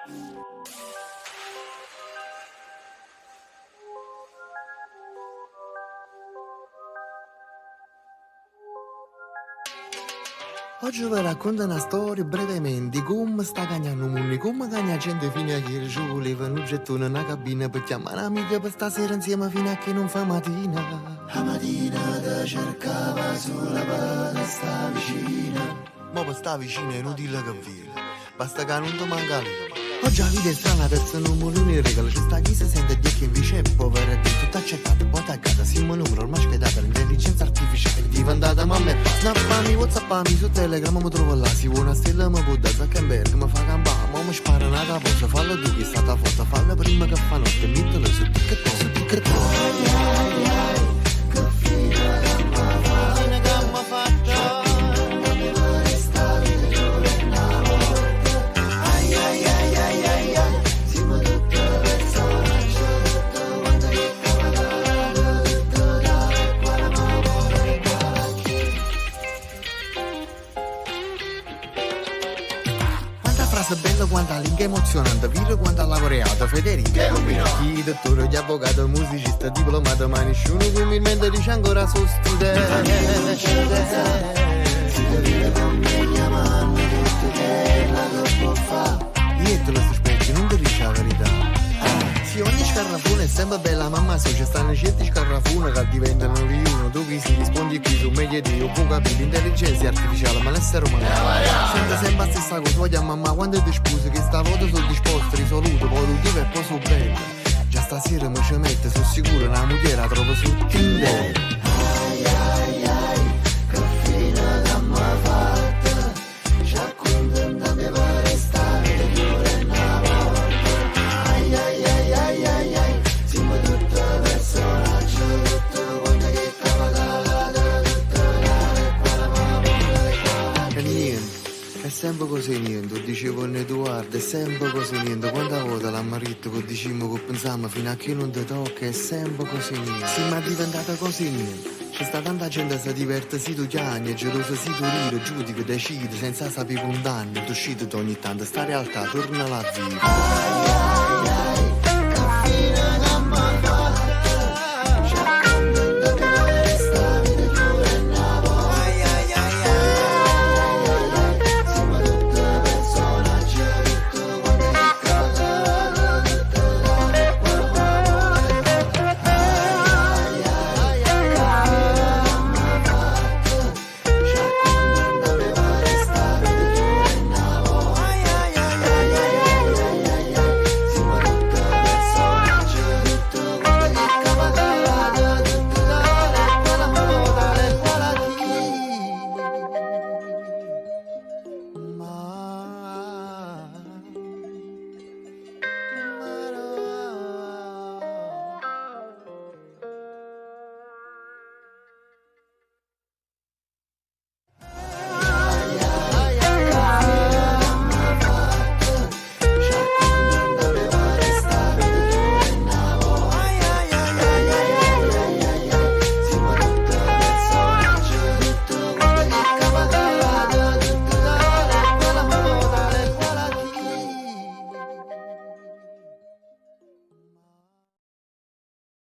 Oggi vi racconto una storia brevemente, come sta cagnando un mondo, come cagna gente fino a ieri ci voleva un gettone nella cabina per chiamare un'amica per stasera insieme fino a che non fa mattina. La mattina ti cercava sulla per sta vicina. Ma per sta vicina è inutile che viene, basta che non ti manca lì. Oggi la vita è strana, terzo numero in regalo, c'è sta chi si sente di che invece è povera e tutto accettato, poi taggata, siamo numero ormai schedata, l'intelligenza artificiale è diventata mamma e papà. Snappami, whatsappami su Telegram, mi trovo là, si vuole una stella, mi può da Zuckerberg, mi fa campare, ma mi spara una caposa, fallo tu che è stata foto, fallo prima che fa notte, mettilo su TikTok, su TikTok. Ai ai ai, che fine che m'ha fatto. Bello quanta lingua emozionante, viro quanta laureato, Federico chi dottore, di avvocato, musicista, diplomato, ma nessuno umilmente dice ancora su studente. Si deve dire con me mia mamma, tutto che la può fare. Io te lo sospetti, non ti dice la verità. Sì, ogni scarrafone è sempre bella, mamma so, ci stanno certi scarrafone che diventano di uno, tu che si rispondi qui su meglio di io, può capire l'intelligenza artificiale, ma l'essere umano sente sempre la stessa cosa, voglio a mamma quando ti sposi, che stavolta sono disposto, risoluto, volutivo e poi su bene. Già stasera mi ci mette, sono sicuro, una moglie la trovo su Tinder. Ai ai ai, che fine che m'ha fatta, ci accontenta di restare pure una volta. Ai ai ai ai ai ai, siamo tutte personaggi, tutto quanto che cavalcata, tutto là, qua la mamma. E niente. È sempre così niente, dicevo Edoardo, è sempre così niente. Quanta volta l'ha marito che diciamo che pensiamo fino a che non ti tocca, è sempre così niente. Sì, ma è diventata così niente. C'è sta tanta gente che si diverte, si tu chiagni, è geloso, si tu ride, giudica, decide, senza sapere condanni. Tu uscite ogni tanto, sta realtà torna alla vita.